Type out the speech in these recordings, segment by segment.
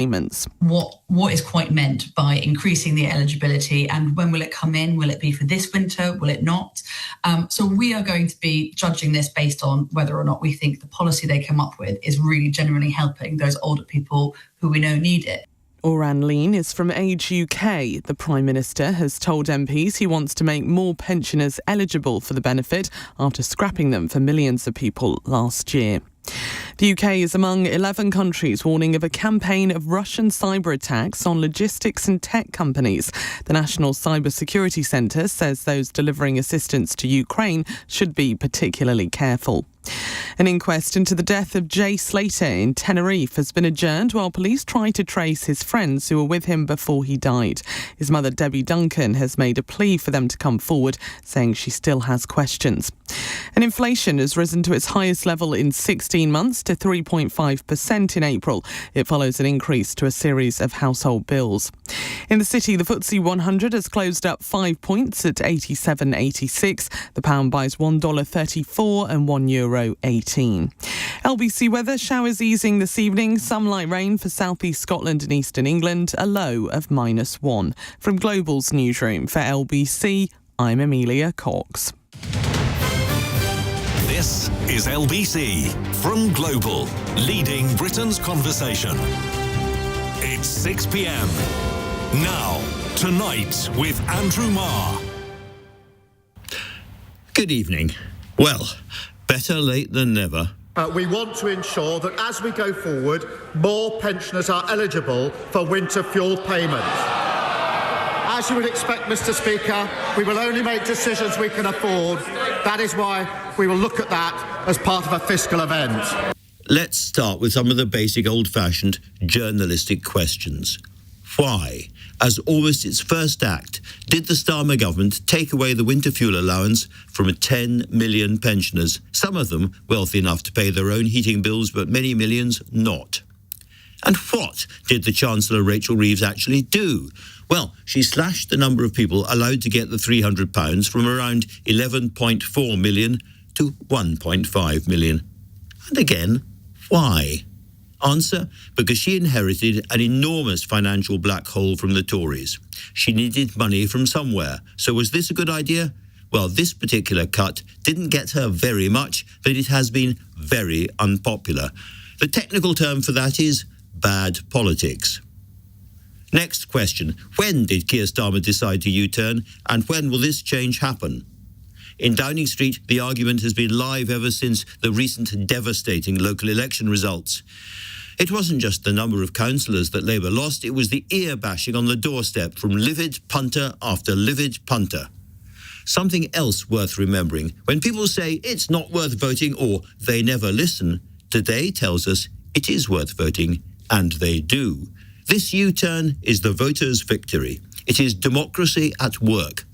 payments. What is quite meant by increasing the eligibility, and when will it come in? Will it be for this winter? Will it not? So we are going to be judging this based on whether or not we think the policy they come up with is really genuinely helping those older people who we know need it. Oran Lean is from Age UK. The Prime Minister has told MPs he wants to make more pensioners eligible for the benefit after scrapping them for millions of people last year. The UK is among 11 countries warning of a campaign of Russian cyber attacks on logistics and tech companies. The National Cyber Security Centre says those delivering assistance to Ukraine should be particularly careful. An inquest into the death of Jay Slater in Tenerife has been adjourned while police try to trace his friends who were with him before he died. His mother, Debbie Duncan, has made a plea for them to come forward, saying she still has questions. And inflation has risen to its highest level in 16 months to 3.5% in April. It follows an increase to a series of household bills. In the city, the FTSE 100 has closed up 5 points at 87.86. The pound buys $1.34 and €1.18. LBC weather, showers easing this evening, some light rain for southeast Scotland and eastern England, a low of -1. From Global's newsroom for LBC, I'm Amelia Cox. This is LBC from Global, leading Britain's conversation. It's 6 p.m. Now, Tonight with Andrew Marr. Good evening. Well, better late than never. We want to ensure that as we go forward, more pensioners are eligible for winter fuel payments. As you would expect, Mr. Speaker, we will only make decisions we can afford. That is why we will look at that as part of a fiscal event. Let's start with some of the basic old-fashioned journalistic questions. Why, as almost its first act, did the Starmer government take away the winter fuel allowance from 10 million pensioners, some of them wealthy enough to pay their own heating bills, but many millions not? And what did the Chancellor, Rachael Reeves, actually do? Well, she slashed the number of people allowed to get the £300 from around 11.4 million to 1.5 million. And again, why? Answer, because she inherited an enormous financial black hole from the Tories. She needed money from somewhere. So was this a good idea? Well, this particular cut didn't get her very much, but it has been very unpopular. The technical term for that is bad politics. Next question. When did Keir Starmer decide to U-turn, and when will this change happen? In Downing Street, the argument has been live ever since the recent devastating local election results. It wasn't just the number of councillors that Labour lost, it was the ear-bashing on the doorstep from livid punter after livid punter. Something else worth remembering. When people say it's not worth voting or they never listen, today tells us it is worth voting, and they do. This U-turn is the voters' victory. It is democracy at work.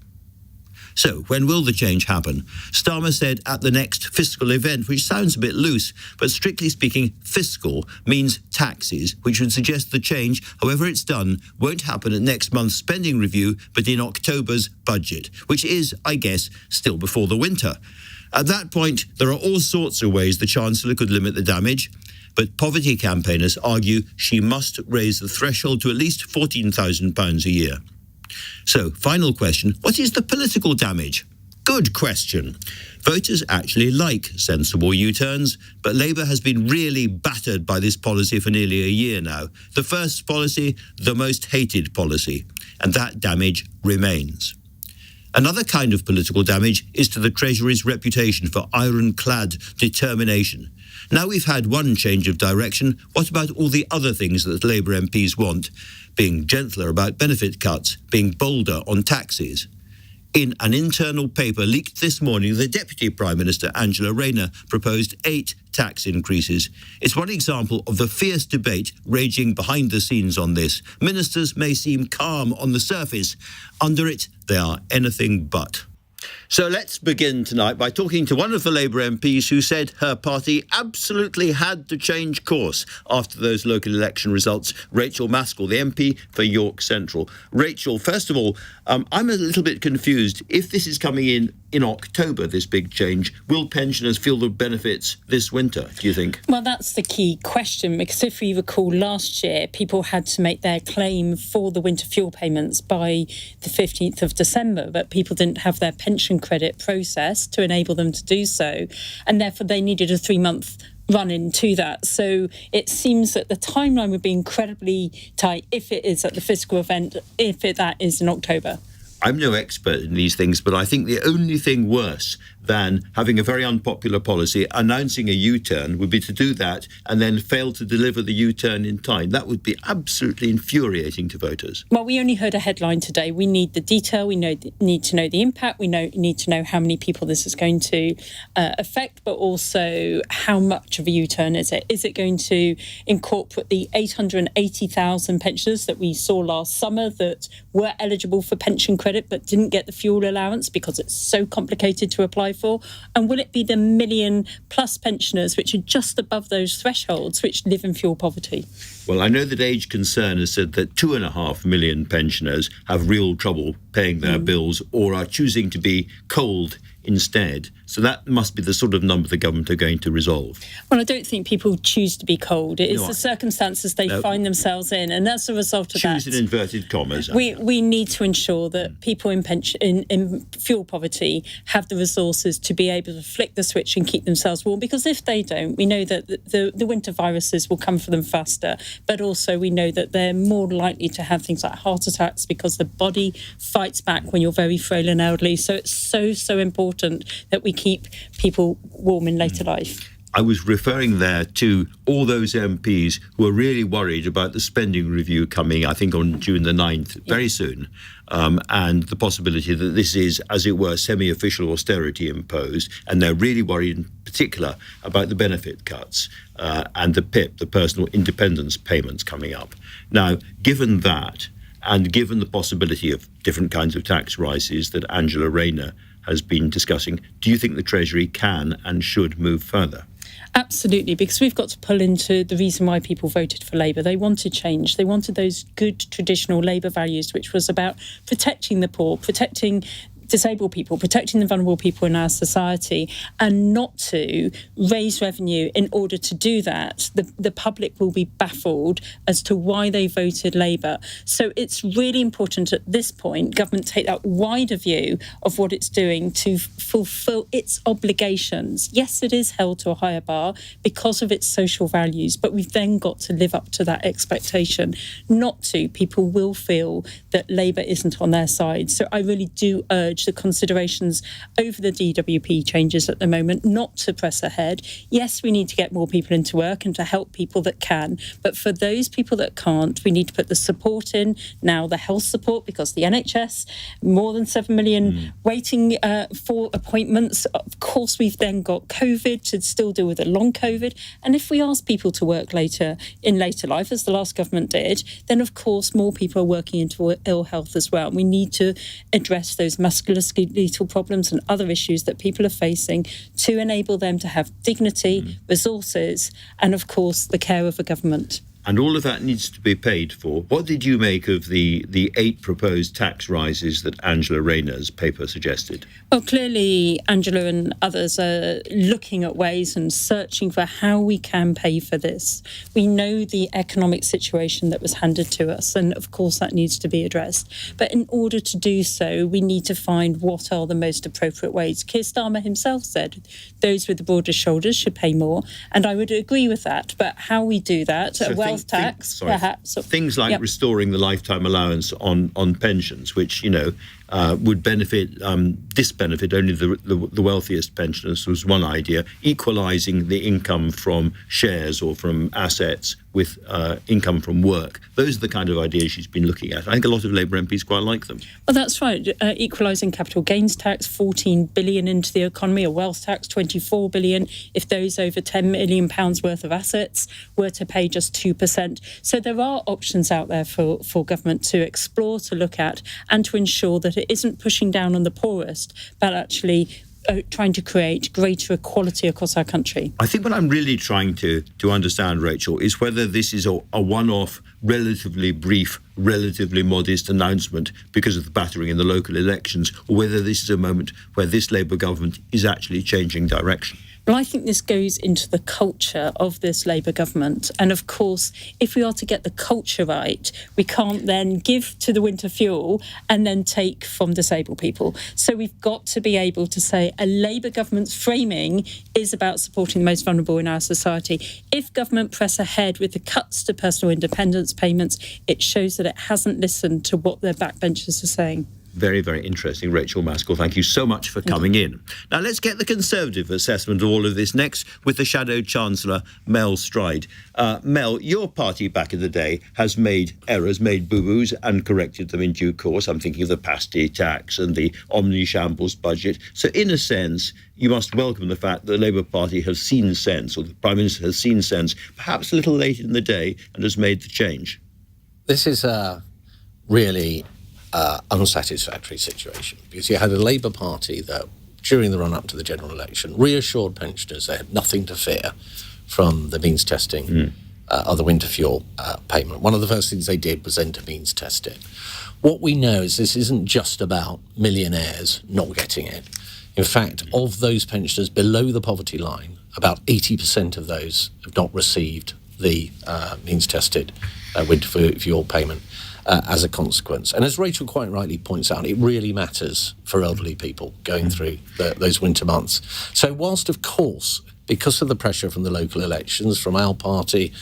So, when will the change happen? Starmer said at the next fiscal event, which sounds a bit loose, but strictly speaking, fiscal means taxes, which would suggest the change, however it's done, won't happen at next month's spending review, but in October's budget, which is, I guess, still before the winter. At that point, there are all sorts of ways the Chancellor could limit the damage, but poverty campaigners argue she must raise the threshold to at least £14,000 a year. So, final question, what is the political damage? Good question. Voters actually like sensible U-turns, but Labour has been really battered by this policy for nearly a year now. The first policy, the most hated policy, and that damage remains. Another kind of political damage is to the Treasury's reputation for ironclad determination. Now we've had one change of direction, what about all the other things that Labour MPs want? Being gentler about benefit cuts, being bolder on taxes. In an internal paper leaked this morning, the Deputy Prime Minister Angela Rayner proposed 8 tax increases. It's one example of the fierce debate raging behind the scenes on this. Ministers may seem calm on the surface. Under it, they are anything but. So let's begin tonight by talking to one of the Labour MPs who said her party absolutely had to change course after those local election results, Rachael Maskell, the MP for York Central. Rachael, first of all, I'm a little bit confused. If this is coming in in October, this big change. Will pensioners feel the benefits this winter, do you think? Well, that's the key question, because if we recall last year, people had to make their claim for the winter fuel payments by the 15th of December, but people didn't have their pension credit processed to enable them to do so, and therefore they needed a 3-month run into that. So it seems that the timeline would be incredibly tight if it is at the fiscal event, that is in October. I'm no expert in these things, but I think the only thing worse than having a very unpopular policy, announcing a U-turn, would be to do that and then fail to deliver the U-turn in time. That would be absolutely infuriating to voters. Well, we only heard a headline today. We need the detail. We need to know the impact. We need to know how many people this is going to affect, but also how much of a U-turn is it? Is it going to incorporate the 880,000 pensioners that we saw last summer that were eligible for pension credit but didn't get the fuel allowance because it's so complicated to apply for? And will it be the million plus pensioners which are just above those thresholds which live in fuel poverty? Well, I know that Age Concern has said that 2.5 million pensioners have real trouble paying their bills or are choosing to be cold instead. So that must be the sort of number the government are going to resolve. Well, I don't think people choose to be cold. It is the circumstances they find themselves in. And as a result of that... Choose in inverted commas. We need to ensure that people in fuel poverty have the resources to be able to flick the switch and keep themselves warm. Because if they don't, we know that the winter viruses will come for them faster. But also we know that they're more likely to have things like heart attacks because the body fights back when you're very frail and elderly. So it's so important that we keep people warm in later life. I was referring there to all those MPs who are really worried about the spending review coming, I think, on June the 9th, very soon, and the possibility that this is, as it were, semi-official austerity imposed, and they're really worried in particular about the benefit cuts and the PIP, the personal independence payments coming up. Now, given that, and given the possibility of different kinds of tax rises that Angela Rayner has been discussing, do you think the Treasury can and should move further? Absolutely, because we've got to pull into the reason why people voted for Labour. They wanted change. They wanted those good traditional Labour values, which was about protecting the poor, protecting disabled people, protecting the vulnerable people in our society, and not to raise revenue in order to do that. The public will be baffled as to why they voted Labour. So it's really important at this point, government take that wider view of what it's doing to fulfil its obligations. Yes, it is held to a higher bar because of its social values, but we've then got to live up to that expectation. Not to, people will feel that Labour isn't on their side. So I really do urge the considerations over the DWP changes at the moment not to press ahead. Yes, we need to get more people into work and to help people that can, but for those people that can't, we need to put the support in now, the health support, because the NHS, more than 7 million waiting for appointments. Of course, we've then got COVID to still deal with the long COVID, and if we ask people to work later in later life, as the last government did, then of course more people are working into ill health as well. We need to address those musculoskeletal problems and other issues that people are facing to enable them to have dignity, resources, and of course the care of a government. And all of that needs to be paid for. What did you make of the 8 proposed tax rises that Angela Rayner's paper suggested? Well, clearly Angela and others are looking at ways and searching for how we can pay for this. We know the economic situation that was handed to us, and of course that needs to be addressed. But in order to do so, we need to find what are the most appropriate ways. Keir Starmer himself said those with the broadest shoulders should pay more, and I would agree with that. But how we do that, tax, perhaps. Things like restoring the lifetime allowance on pensions, which, would benefit, disbenefit only the wealthiest pensioners, was one idea. Equalising the income from shares or from assets with income from work. Those are the kind of ideas she's been looking at. I think a lot of Labour MPs quite like them. Well, that's right. Equalising capital gains tax, 14 billion into the economy, a wealth tax, 24 billion, if those over £10 million worth of assets were to pay just 2%. So there are options out there for government to explore, to look at, and to ensure that it isn't pushing down on the poorest, but actually trying to create greater equality across our country. I think what I'm really trying to understand, Rachael, is whether this is a one-off, relatively brief, relatively modest announcement because of the battering in the local elections, or whether this is a moment where this Labour government is actually changing direction. Well, I think this goes into the culture of this Labour government. And of course, if we are to get the culture right, we can't then give to the winter fuel and then take from disabled people. So we've got to be able to say a Labour government's framing is about supporting the most vulnerable in our society. If government press ahead with the cuts to personal independence payments, it shows that it hasn't listened to what their backbenchers are saying. Very, very interesting. Rachael Maskell, thank you so much for coming in. Now, let's get the Conservative assessment of all of this next with the Shadow Chancellor, Mel Stride. Mel, your party back in the day has made errors, made boo-boos and corrected them in due course. I'm thinking of the pasty tax and the omni-shambles budget. So, in a sense, you must welcome the fact that the Labour Party has seen sense, or the Prime Minister has seen sense, perhaps a little late in the day, and has made the change. This is really unsatisfactory situation, because you had a Labour Party that, during the run-up to the general election, reassured pensioners they had nothing to fear from the means testing of the winter fuel payment. One of the first things they did was enter means testing. What we know is this isn't just about millionaires not getting it. In fact, of those pensioners below the poverty line, about 80% of those have not received the means-tested winter fuel payment as a consequence. And as Rachael quite rightly points out, it really matters for elderly people going through those winter months. So whilst, of course, because of the pressure from the local elections, from our party,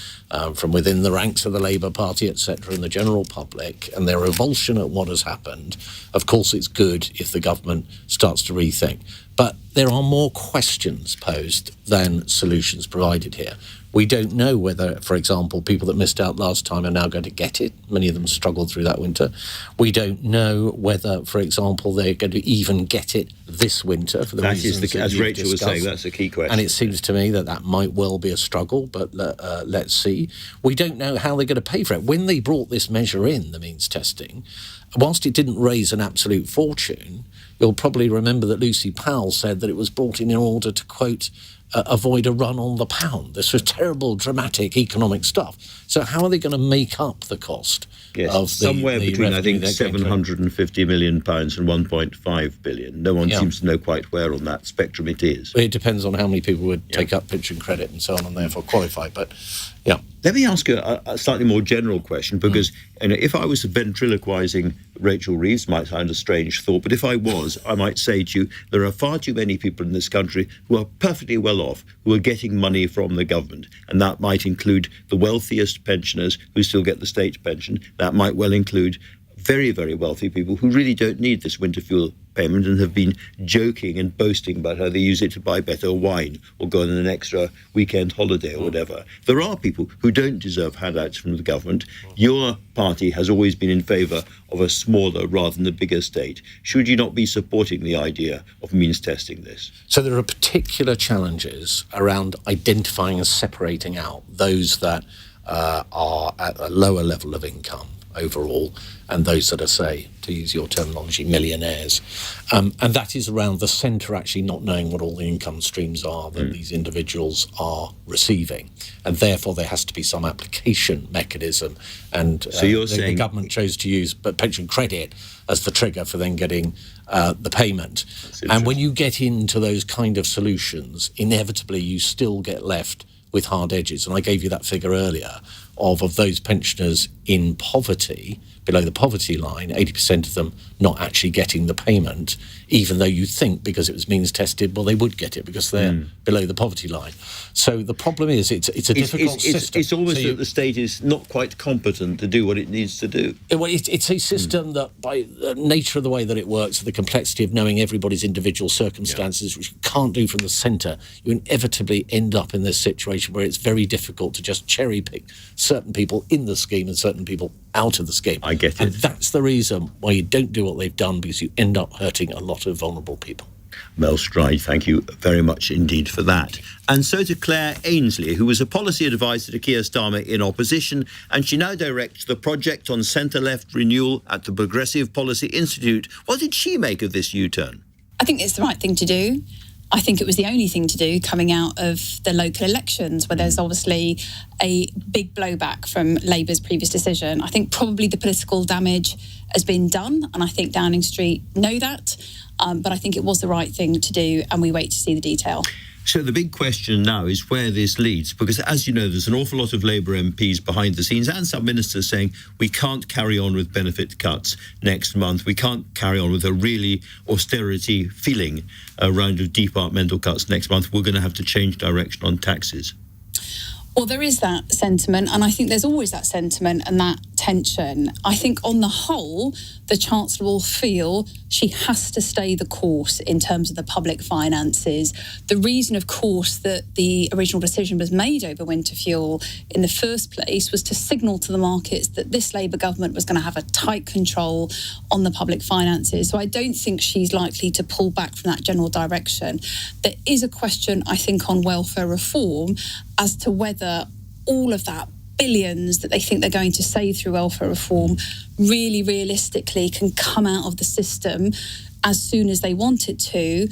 from within the ranks of the Labour Party, etc., and the general public, and their revulsion at what has happened, of course it's good if the government starts to rethink. But there are more questions posed than solutions provided here. We don't know whether, for example, people that missed out last time are now going to get it. Many of them struggled through that winter. We don't know whether, for example, they're going to even get it this winter for the reasons that as Rachael discussed. was saying, that's a key question. And it seems to me that might well be a struggle, but let's see. We don't know how they're going to pay for it. When they brought this measure in, the means testing, whilst it didn't raise an absolute fortune, you'll probably remember that Lucy Powell said that it was brought in order to, quote, avoid a run on the pound. This was terrible, dramatic economic stuff. So how are they going to make up the cost of somewhere between, I think, £750 million and £1.5 billion. No one seems to know quite where on that spectrum it is. It depends on how many people would take up pension credit and so on and therefore qualify. But, yeah. Let me ask you a slightly more general question, because if I was ventriloquising Rachel Reeves, might sound a strange thought, but if I was, I might say to you, there are far too many people in this country who are perfectly well off, who are getting money from the government, and that might include the wealthiest pensioners who still get the state pension. That might well include very, very wealthy people who really don't need this winter fuel payment and have been joking and boasting about how they use it to buy better wine or go on an extra weekend holiday or whatever. There are people who don't deserve handouts from the government. Your party has always been in favour of a smaller rather than a bigger state. Should you not be supporting the idea of means testing this? So there are particular challenges around identifying and separating out those that are at a lower level of income overall, and those that are, say, to use your terminology, millionaires. And that is around the centre actually not knowing what all the income streams are that these individuals are receiving. And therefore there has to be some application mechanism. And so you're saying the government chose to use pension credit as the trigger for then getting the payment. And when you get into those kind of solutions, inevitably you still get left with hard edges. And I gave you that figure earlier of those pensioners in poverty, below the poverty line, 80% of them not actually getting the payment, even though you think because it was means tested, well, they would get it because they're below the poverty line. So the problem is it's a difficult system. It's almost that the state is not quite competent to do what it needs to do. Well, it's a system that, by the nature of the way that it works, the complexity of knowing everybody's individual circumstances, which you can't do from the centre, you inevitably end up in this situation where it's very difficult to just cherry pick certain people in the scheme and certain people out of the scheme. I get it. And that's the reason why you don't do what they've done, because you end up hurting a lot of vulnerable people. Mel Stride, thank you very much indeed for that. And so to Claire Ainsley, who was a policy advisor to Keir Starmer in opposition, and she now directs the project on centre-left renewal at the Progressive Policy Institute. What did she make of this U-turn? I think it's the right thing to do. I think it was the only thing to do coming out of the local elections, where there's obviously a big blowback from Labour's previous decision. I think probably the political damage has been done, and I think Downing Street know that. But I think it was the right thing to do, and we wait to see the detail. So the big question now is where this leads, because as you know, there's an awful lot of Labour MPs behind the scenes and some ministers saying we can't carry on with benefit cuts next month. We can't carry on with a really austerity feeling round of departmental cuts next month. We're going to have to change direction on taxes. Well, there is that sentiment, and I think there's always that sentiment and that tension. I think on the whole, the Chancellor will feel she has to stay the course in terms of the public finances. The reason, of course, that the original decision was made over winter fuel in the first place was to signal to the markets that this Labour government was going to have a tight control on the public finances. So I don't think she's likely to pull back from that general direction. There is a question, I think, on welfare reform as to whether all of that billions that they think they're going to save through welfare reform really realistically can come out of the system as soon as they want it to,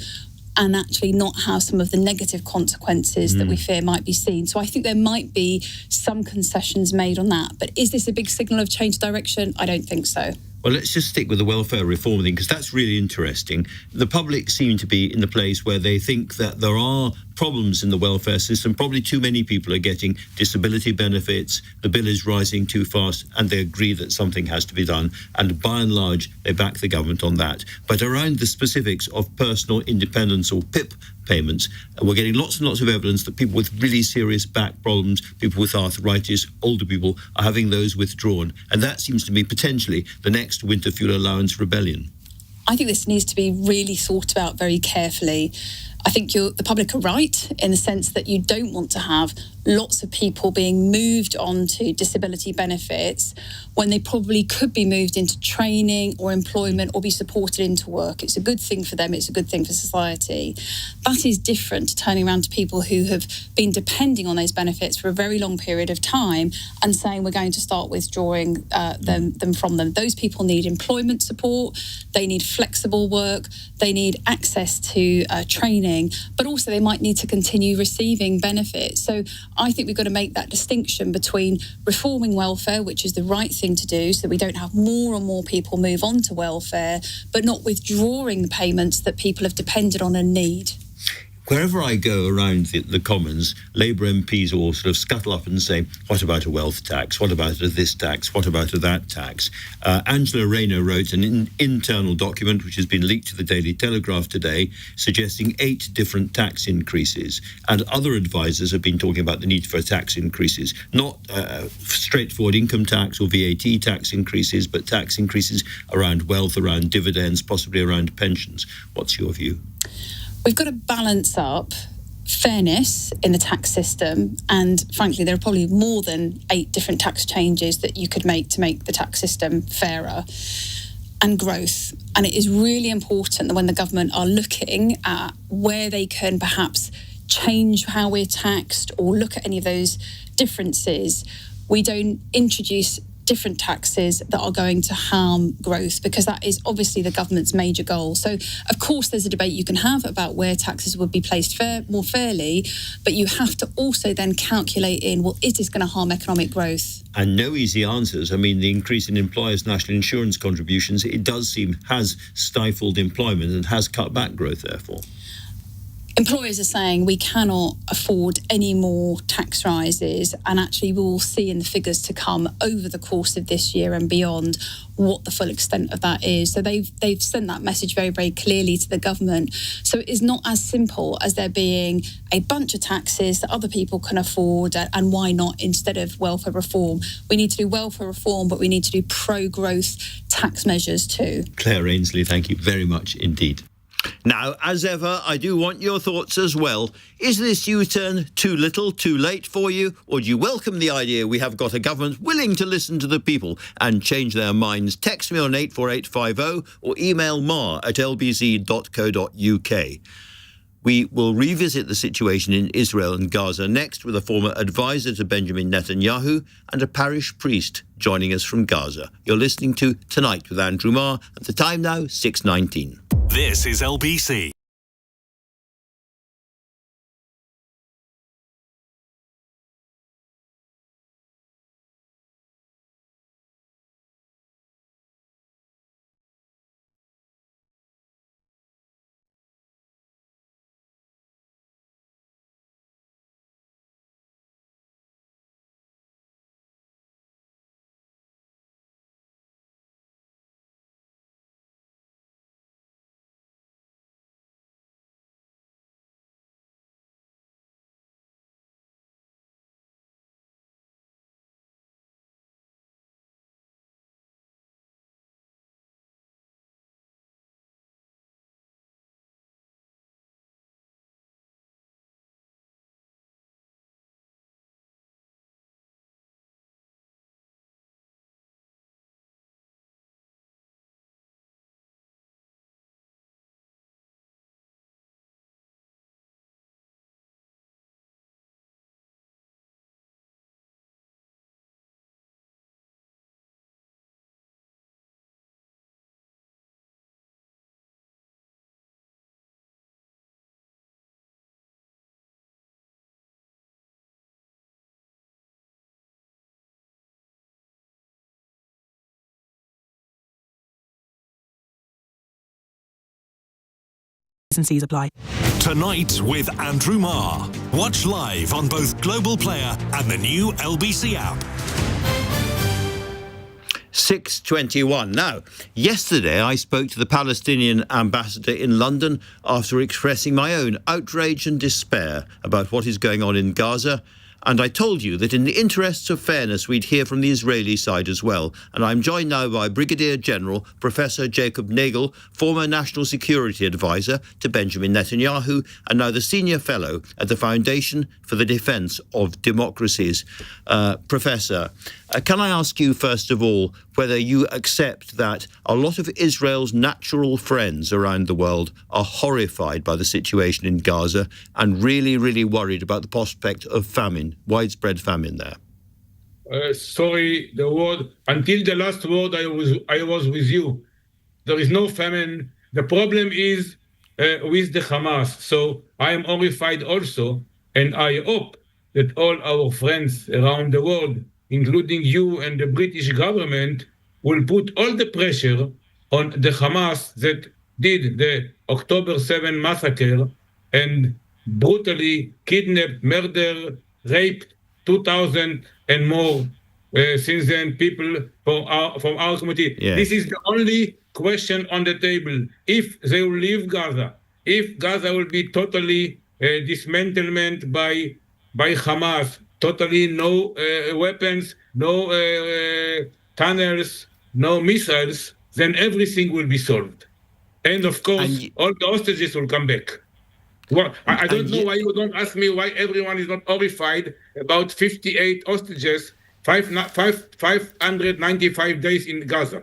and actually not have some of the negative consequences that we fear might be seen. So I think there might be some concessions made on that. But is this a big signal of change of direction? I don't think so. Well, let's just stick with the welfare reform thing, because that's really interesting. The public seem to be in the place where they think that there are problems in the welfare system. Probably too many people are getting disability benefits. The bill is rising too fast, and they agree that something has to be done. And by and large, they back the government on that. But around the specifics of personal independence or PIP payments, we're getting lots and lots of evidence that people with really serious back problems, people with arthritis, older people, are having those withdrawn. And that seems to me potentially the next winter fuel allowance rebellion. I think this needs to be really thought about very carefully. I think the public are right in the sense that you don't want to have lots of people being moved on to disability benefits when they probably could be moved into training or employment or be supported into work. It's a good thing for them. It's a good thing for society. That is different to turning around to people who have been depending on those benefits for a very long period of time and saying we're going to start withdrawing them from them. Those people need employment support. They need flexible work. They need access to training, but also they might need to continue receiving benefits. So I think we've got to make that distinction between reforming welfare, which is the right thing to do, so that we don't have more and more people move on to welfare, but not withdrawing the payments that people have depended on and need. Wherever I go around the Commons, Labour MPs all sort of scuttle up and say, what about a wealth tax? What about a this tax? What about a that tax? Angela Rayner wrote an internal document, which has been leaked to the Daily Telegraph today, suggesting 8 different tax increases. And other advisers have been talking about the need for tax increases, not straightforward income tax or VAT tax increases, but tax increases around wealth, around dividends, possibly around pensions. What's your view? We've got to balance up fairness in the tax system, and frankly there are probably more than 8 different tax changes that you could make to make the tax system fairer, and growth. And it is really important that when the government are looking at where they can perhaps change how we're taxed or look at any of those differences, we don't introduce different taxes that are going to harm growth, because that is obviously the government's major goal. So, of course, there's a debate you can have about where taxes would be placed more fairly, but you have to also then calculate in, well, is this going to harm economic growth? And no easy answers. I mean, the increase in employers' national insurance contributions, it does seem, has stifled employment and has cut back growth, therefore. Employers are saying we cannot afford any more tax rises, and actually we will see in the figures to come over the course of this year and beyond what the full extent of that is. So they've sent that message very, very clearly to the government. So it is not as simple as there being a bunch of taxes that other people can afford, and why not instead of welfare reform. We need to do welfare reform, but we need to do pro-growth tax measures too. Claire Ainsley, thank you very much indeed. Now, as ever, I do want your thoughts as well. Is this U-turn too little, too late for you? Or do you welcome the idea we have got a government willing to listen to the people and change their minds? Text me on 84850 or email marr@lbc.co.uk. We will revisit the situation in Israel and Gaza next with a former advisor to Benjamin Netanyahu and a parish priest joining us from Gaza. You're listening to Tonight with Andrew Marr. At the time now, 6:19. This is LBC. And C's apply. Tonight with Andrew Marr. Watch live on both Global Player and the new LBC app. 6:21. Now, yesterday I spoke to the Palestinian ambassador in London after expressing my own outrage and despair about what is going on in Gaza. And I told you that in the interests of fairness, we'd hear from the Israeli side as well. And I'm joined now by Brigadier General Professor Jacob Nagel, former National Security Advisor to Benjamin Netanyahu, and now the Senior Fellow at the Foundation for the Defence of Democracies. Professor, can I ask you, first of all, whether you accept that a lot of Israel's natural friends around the world are horrified by the situation in Gaza and really, really worried about the prospect of famine, widespread famine there? Sorry, the word, until the last word I was with you. There is no famine. The problem is with the Hamas. So I am horrified also, and I hope that all our friends around the world, including you and the British government, will put all the pressure on the Hamas that did the October 7 massacre and brutally kidnapped, murdered, raped 2,000 and more since then people from our community. Yeah. This is the only question on the table. If they will leave Gaza, if Gaza will be totally dismantlement by Hamas, totally no weapons, no tunnels, no missiles, then everything will be solved. And of course, all the hostages will come back. Well, I don't know why you don't ask me why everyone is not horrified about 58 hostages, 595 days in Gaza.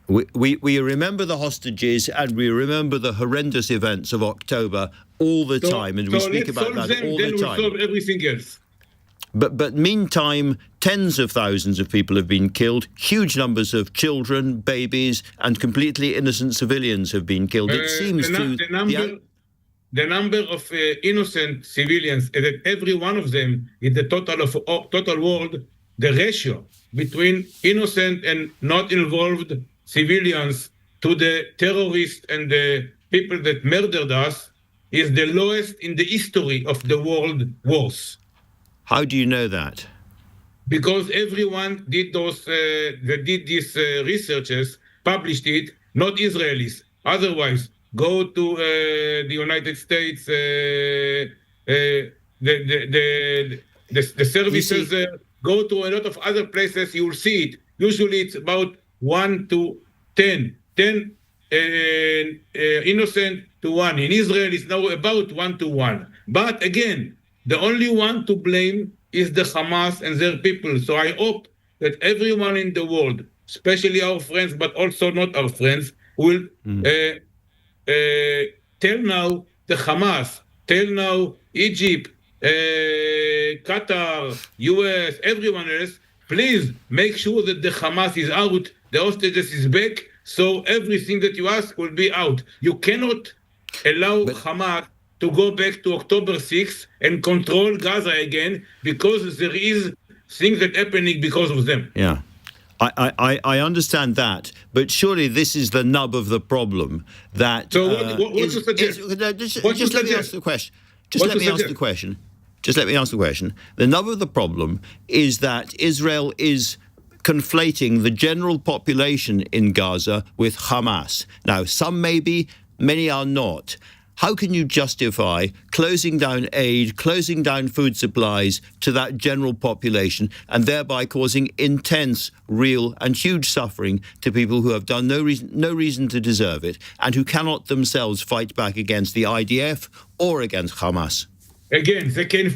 We remember the hostages and we remember the horrendous events of October all the time, and we speak about that all the time. Then we'll solve everything else. But meantime, tens of thousands of people have been killed. Huge numbers of children, babies, and completely innocent civilians have been killed. It seems the number of innocent civilians, that every one of them is the total world, the ratio between innocent and not involved civilians to the terrorists and the people that murdered us is the lowest in the history of the world wars. How do you know that? Because everyone did these researches, published it, not Israelis. Otherwise, go to the United States, the services, go to a lot of other places, you will see it. Usually it's about 1 to 10 innocent to 1. In Israel, it's now about 1 to 1. But again, the only one to blame is the Hamas and their people. So I hope that everyone in the world, especially our friends, but also not our friends, will tell now the Hamas, tell now Egypt, Qatar, US, everyone else, please make sure that the Hamas is out, the hostages is back, So everything that you ask will be out. You cannot allow Hamas to go back to October 6th and control Gaza again, because there is things that are happening because of them. Yeah. I understand that, but surely this is the nub of the problem. That so what you suggest? Just let me ask the question. Just let me ask the question. The nub of the problem is that Israel is conflating the general population in Gaza with Hamas. Now, some may be, many are not. How can you justify closing down aid, closing down food supplies to that general population, and thereby causing intense, real and huge suffering to people who have done no reason to deserve it, and who cannot themselves fight back against the IDF or against Hamas? Again, they can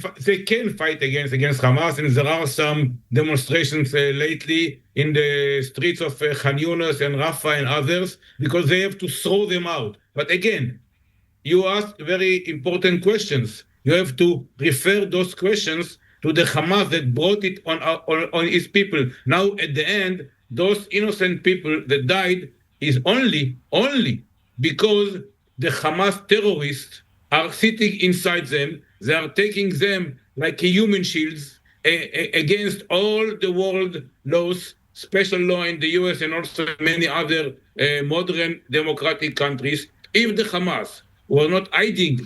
fight against Hamas, and there are some demonstrations lately in the streets of Khan Yunis and Rafah and others, because they have to throw them out. But again, you asked very important questions. You have to refer those questions to the Hamas that brought it on its people. Now, at the end, those innocent people that died is only because the Hamas terrorists are sitting inside them. They are taking them like human shields against all the world laws, special law in the US and also many other modern democratic countries. If the Hamas were not hiding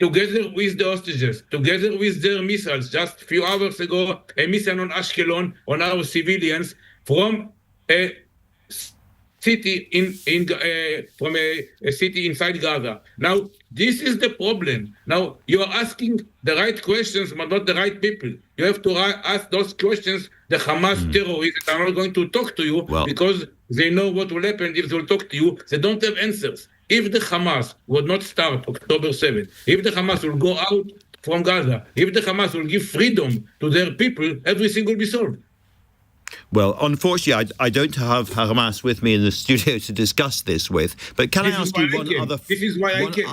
together with the hostages, together with their missiles, just a few hours ago, a missile on Ashkelon on our civilians from a city from a city inside Gaza. Now, this is the problem. Now, you are asking the right questions, but not the right people. You have to ask those questions. The Hamas terrorists are not going to talk to you because they know what will happen if they will talk to you. They don't have answers. If the Hamas would not start October 7th, if the Hamas will go out from Gaza, if the Hamas will give freedom to their people, everything will be solved. Well, unfortunately, I don't have Hamas with me in the studio to discuss this with. But can I ask you one other? This is why I came.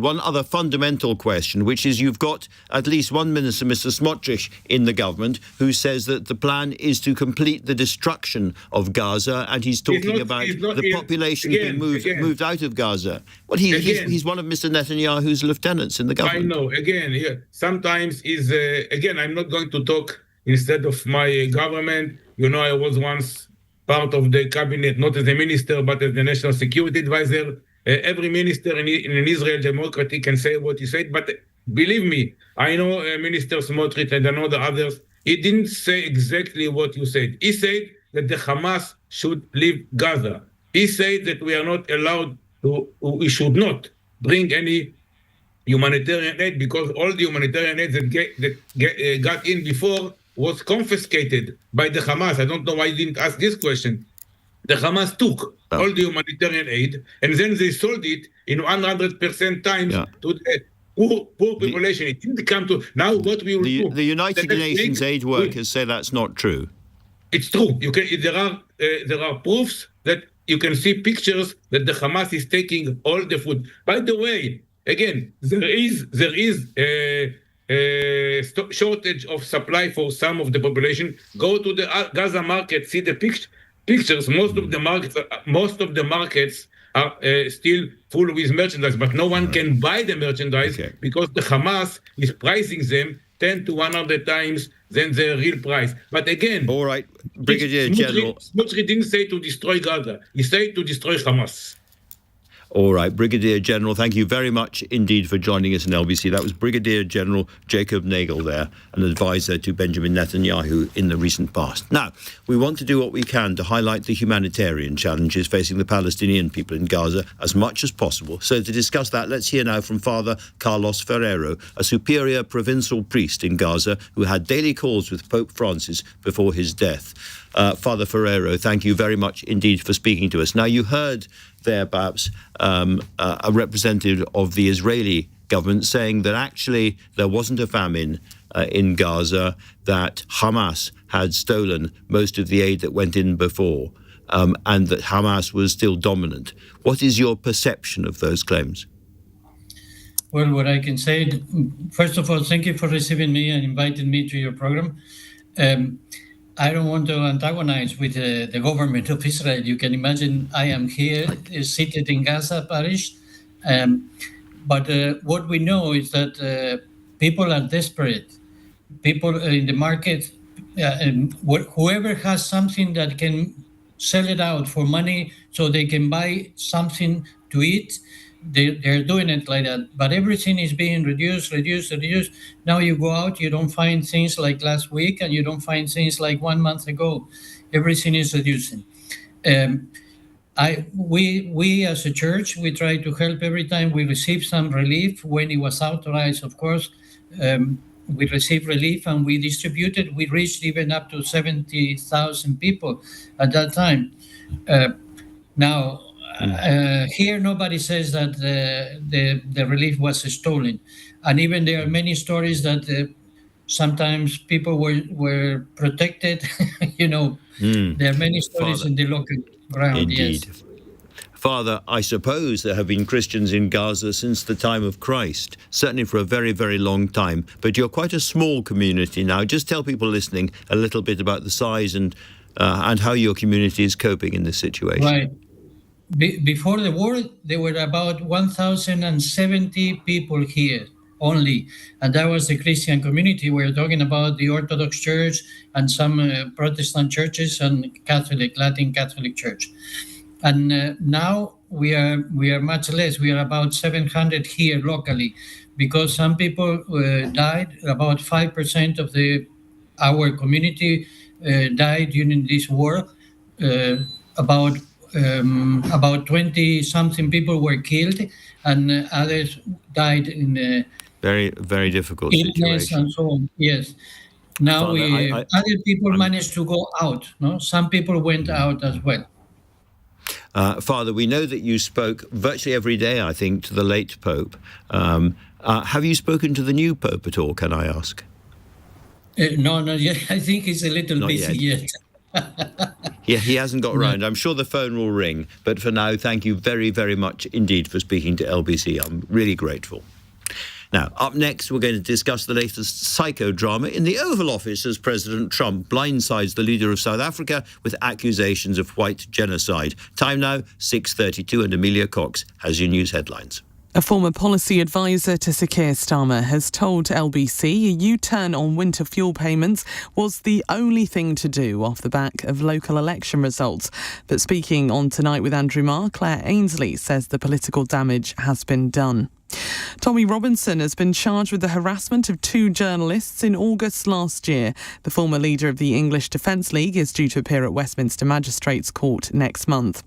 One other fundamental question, which is you've got at least one minister, Mr. Smotrich, in the government, who says that the plan is to complete the destruction of Gaza, and he's talking about the population being moved out of Gaza. Well, he's one of Mr. Netanyahu's lieutenants in the government. I know. Sometimes I'm not going to talk instead of my government. You know, I was once part of the cabinet, not as a minister, but as the national security advisor. Every minister in an Israel democracy can say what he said, but believe me, I know Minister Smotrich and I know the others. He didn't say exactly what you said. He said that the Hamas should leave Gaza. He said that we are not allowed to, we should not bring any humanitarian aid because all the humanitarian aid that got in before was confiscated by the Hamas. I don't know why you didn't ask this question. The Hamas took all the humanitarian aid and then they sold it in 100% times to the poor population. It didn't come to... Now what we will do... The United Nations aid workers say that's not true. It's true. There are proofs that you can see pictures that the Hamas is taking all the food. By the way, again, there is a shortage of supply for some of the population. Go to the Gaza market, see the pictures. Most of the markets are still full with merchandise, but no one can buy the merchandise because the Hamas is pricing them 10 to 100 times than the real price. But again, all right, Brigadier General, Smotrich didn't say to destroy Gaza; he said to destroy Hamas. All right, Brigadier General, thank you very much indeed for joining us in LBC. That was Brigadier General Jacob Nagel there, an advisor to Benjamin Netanyahu in the recent past. Now, we want to do what we can to highlight the humanitarian challenges facing the Palestinian people in Gaza as much as possible. So to discuss that, let's hear now from Father Carlos Ferrero, a superior provincial priest in Gaza who had daily calls with Pope Francis before his death. Father Ferrero, thank you very much indeed for speaking to us. Now, you heard there perhaps a representative of the Israeli government saying that actually there wasn't a famine in Gaza, that Hamas had stolen most of the aid that went in before, and that Hamas was still dominant. What is your perception of those claims? Well, what I can say, first of all, thank you for receiving me and inviting me to your program. I don't want to antagonize with the government of Israel. You can imagine I am here seated in Gaza, Parish. But what we know is that people are desperate. People in the market, and whoever has something that can sell it out for money so they can buy something to eat, they're doing it like that. But everything is being reduced. Now you go out, you don't find things like last week, and you don't find things like 1 month ago. Everything is reducing. We as a church, we try to help every time we receive some relief when it was authorized, of course. We received relief and we distributed. We reached even up to 70,000 people at that time. Now, here nobody says that the relief was stolen. And even there are many stories that sometimes people were protected. There are many stories Father, in the local ground. indeed. Yes. Father, I suppose there have been Christians in Gaza since the time of Christ, certainly for a very, very long time. But you're quite a small community now. Just tell people listening a little bit about the size and how your community is coping in this situation. Right. Before the war, there were about 1,070 people here only. And that was the Christian community. We're talking about the Orthodox Church and some Protestant churches and Latin Catholic Church. And now we are much less. We are about 700 here locally, because some people died. About 5% of our community died during this war. About 20 something people were killed, and others died in very, very difficult illness situation. and so on. Yes. Now Father, other people managed to go out. No, some people went out as well. Father, we know that you spoke virtually every day, I think, to the late Pope. Have you spoken to the new Pope at all, can I ask? No, not yet. I think he's a little Not busy yet. Yeah, he hasn't got round. I'm sure the phone will ring. But for now, thank you very, very much indeed for speaking to LBC. I'm really grateful. Now, up next, we're going to discuss the latest psychodrama in the Oval Office as President Trump blindsides the leader of South Africa with accusations of white genocide. Time now, 6:32, and Amelia Cox has your news headlines. A former policy advisor to Sir Keir Starmer has told LBC a U-turn on winter fuel payments was the only thing to do off the back of local election results. But speaking on Tonight with Andrew Marr, Claire Ainsley says the political damage has been done. Tommy Robinson has been charged with the harassment of 2 journalists in August last year. The former leader of the English Defence League is due to appear at Westminster Magistrates Court next month.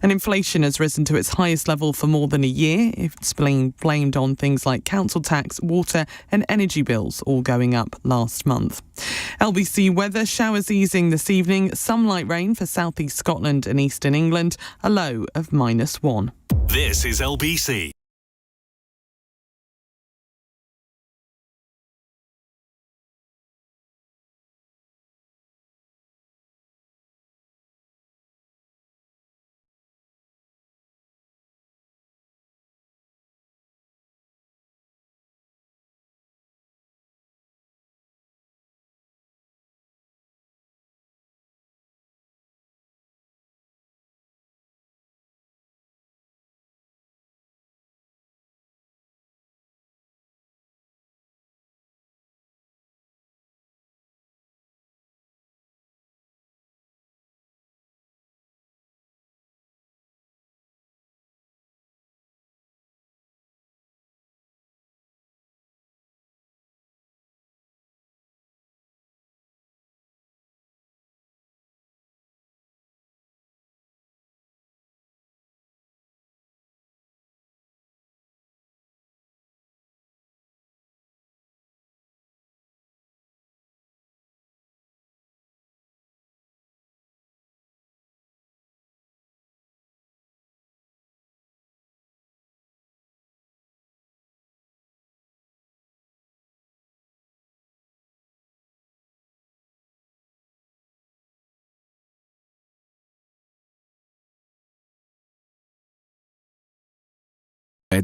And inflation has risen to its highest level for more than a year. It's being blamed on things like council tax, water and energy bills, all going up last month. LBC weather, showers easing this evening, some light rain for southeast Scotland and eastern England, a low of -1. This is LBC.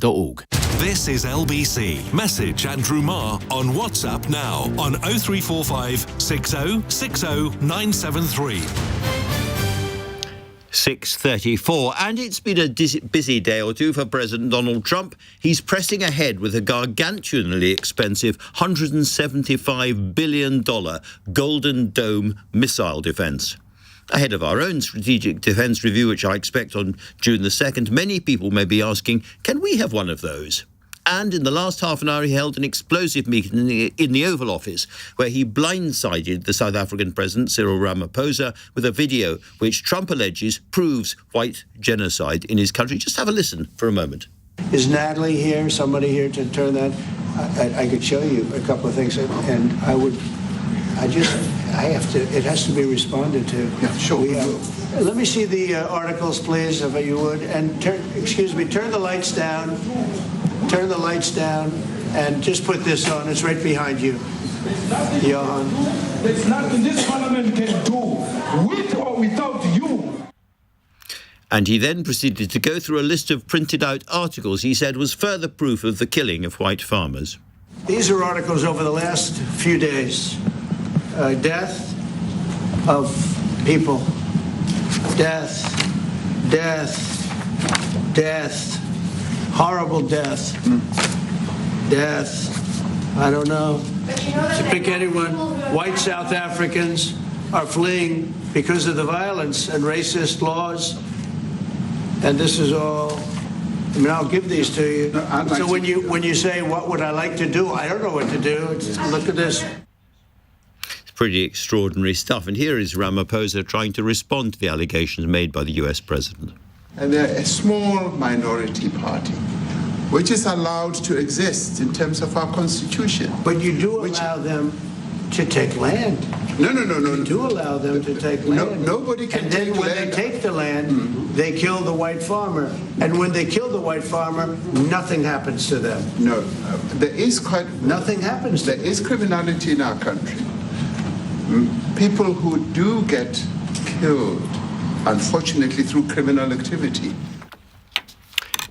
.org. This is LBC. Message Andrew Marr on WhatsApp now on 0345 6060 973. 6:34, and it's been a busy day or two for President Donald Trump. He's pressing ahead with a gargantuanly expensive $175 billion Golden Dome missile defense. Ahead of our own strategic defense review, which I expect on June the 2nd, many people may be asking, can we have one of those? And in the last half an hour, he held an explosive meeting in the Oval Office, where he blindsided the South African President, Cyril Ramaphosa, with a video which Trump alleges proves white genocide in his country. Just have a listen for a moment. Is Natalie here? Somebody here to turn that? I could show you a couple of things, and it has to be responded to. Yeah, sure. Let me see the articles, please, if you would. And turn the lights down. Turn the lights down, and just put this on. It's right behind you. Johan. There's nothing this parliament can do, with or without you. And he then proceeded to go through a list of printed out articles he said was further proof of the killing of white farmers. These are articles over the last few days. Death of people. Death. Horrible death. Death. I don't know. To pick anyone, white South Africans are fleeing because of the violence and racist laws. And this is all. I mean, I'll give these to you. So when you say, what would I like to do? I don't know what to do. Look at this. It's pretty extraordinary stuff. And here is Ramaphosa trying to respond to the allegations made by the US president. And they're a small minority party, which is allowed to exist in terms of our constitution. But you do allow them to take land. No. You do allow them to take land. Nobody can take land. And then when they take the land, they kill the white farmer. And when they kill the white farmer, nothing happens to them. No, nothing happens to them. There is criminality in our country. People who do get killed, unfortunately, through criminal activity.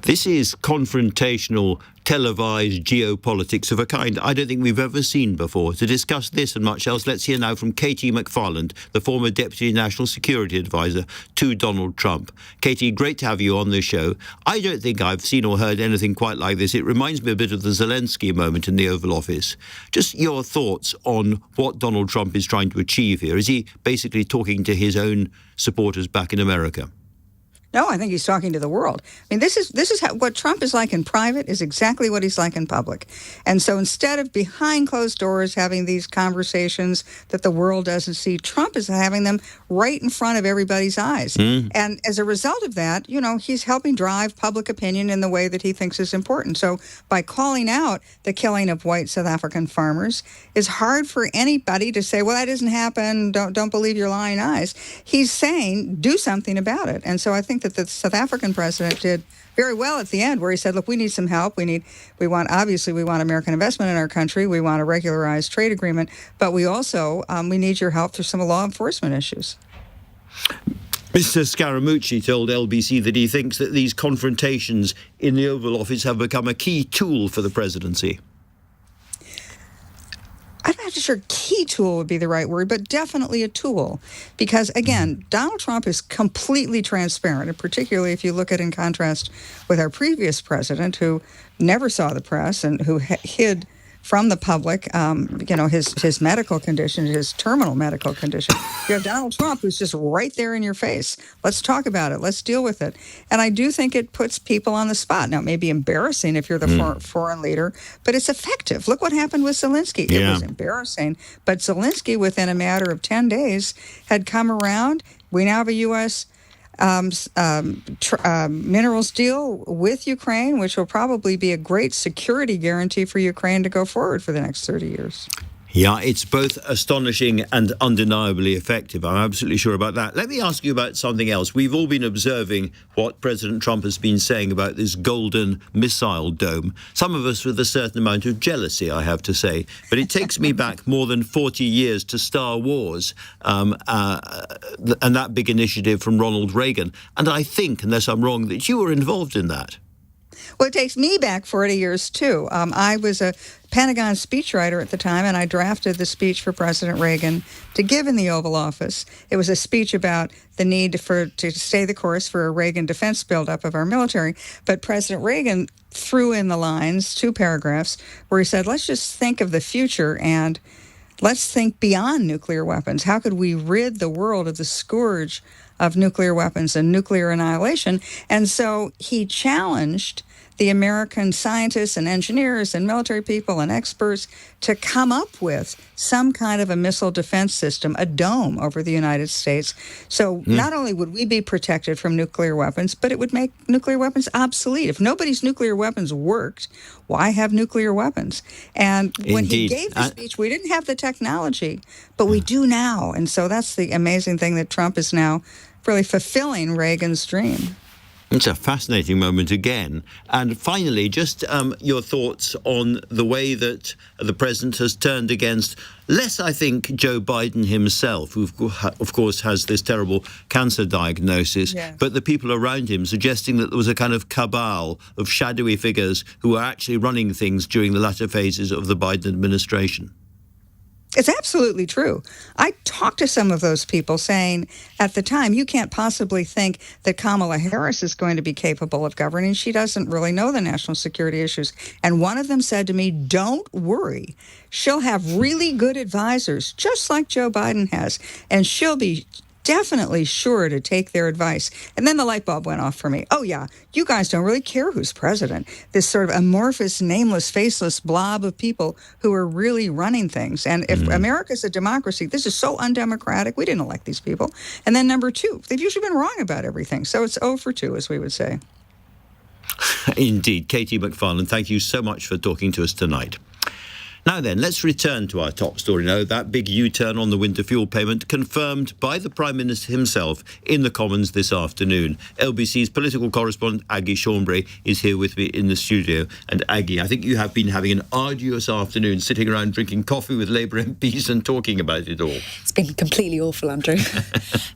This is confrontational, televised geopolitics of a kind I don't think we've ever seen before. To discuss this and much else, let's hear now from Katie McFarland, the former Deputy National Security Advisor to Donald Trump. Katie, great to have you on the show. I don't think I've seen or heard anything quite like this. It reminds me a bit of the Zelensky moment in the Oval Office. Just your thoughts on what Donald Trump is trying to achieve here. Is he basically talking to his own supporters back in America? No, I think he's talking to the world. I mean, this is what Trump is like in private is exactly what he's like in public. And so instead of behind closed doors having these conversations that the world doesn't see, Trump is having them right in front of everybody's eyes. And as a result of that, he's helping drive public opinion in the way that he thinks is important. So by calling out the killing of white South African farmers, it's hard for anybody to say, well, that doesn't happen. Don't believe your lying eyes. He's saying, do something about it. And so I think that the South African president did very well at the end, where he said, look, we need some help. We want American investment in our country. We want a regularized trade agreement, but we also, we need your help through some law enforcement issues. Mr. Scaramucci told LBC that he thinks that these confrontations in the Oval Office have become a key tool for the presidency. I'm not sure key tool would be the right word, but definitely a tool. Because, again, Donald Trump is completely transparent, and particularly if you look at in contrast with our previous president, who never saw the press and who hid from the public, his medical condition, his terminal medical condition. You have Donald Trump, who's just right there in your face. Let's talk about it. Let's deal with it. And I do think it puts people on the spot. Now, it may be embarrassing if you're the foreign leader, but it's effective. Look what happened with Zelensky. It was embarrassing. But Zelensky, within a matter of 10 days, had come around. We now have a U.S. Minerals deal with Ukraine, which will probably be a great security guarantee for Ukraine to go forward for the next 30 years. Yeah, it's both astonishing and undeniably effective. I'm absolutely sure about that. Let me ask you about something else. We've all been observing what President Trump has been saying about this golden missile dome. Some of us with a certain amount of jealousy, I have to say. But it takes me back more than 40 years to Star Wars and that big initiative from Ronald Reagan. And I think, unless I'm wrong, that you were involved in that. Well, it takes me back 40 years, too. I was a Pentagon speechwriter at the time, and I drafted the speech for President Reagan to give in the Oval Office. It was a speech about the need to stay the course for a Reagan defense buildup of our military. But President Reagan threw in the lines, 2 paragraphs, where he said, let's just think of the future and let's think beyond nuclear weapons. How could we rid the world of the scourge of nuclear weapons and nuclear annihilation? And so he challenged the American scientists and engineers and military people and experts to come up with some kind of a missile defense system, a dome over the United States. So not only would we be protected from nuclear weapons, but it would make nuclear weapons obsolete. If nobody's nuclear weapons worked, why have nuclear weapons? And when he gave the speech, we didn't have the technology, but we do now. And so that's the amazing thing, that Trump is now really fulfilling Reagan's dream. It's a fascinating moment again. And finally, just your thoughts on the way that the president has turned against, less, I think, Joe Biden himself, who, of course, has this terrible cancer diagnosis, but the people around him suggesting that there was a kind of cabal of shadowy figures who were actually running things during the latter phases of the Biden administration. It's absolutely true. I talked to some of those people saying at the time, you can't possibly think that Kamala Harris is going to be capable of governing. She doesn't really know the national security issues. And one of them said to me, don't worry. She'll have really good advisors, just like Joe Biden has, and she'll be definitely sure to take their advice. And then the light bulb went off for me. Oh, yeah, you guys don't really care who's president. This sort of amorphous, nameless, faceless blob of people who are really running things. And if America's a democracy, this is so undemocratic. We didn't elect these people. And then number 2, they've usually been wrong about everything. So it's 0 for 2, as we would say. Indeed. Katie McFarlane, thank you so much for talking to us tonight. Now then, let's return to our top story now. That big U-turn on the winter fuel payment confirmed by the Prime Minister himself in the Commons this afternoon. LBC's political correspondent, Aggie Chambre, is here with me in the studio. And Aggie, I think you have been having an arduous afternoon sitting around drinking coffee with Labour MPs and talking about it all. It's been completely awful, Andrew.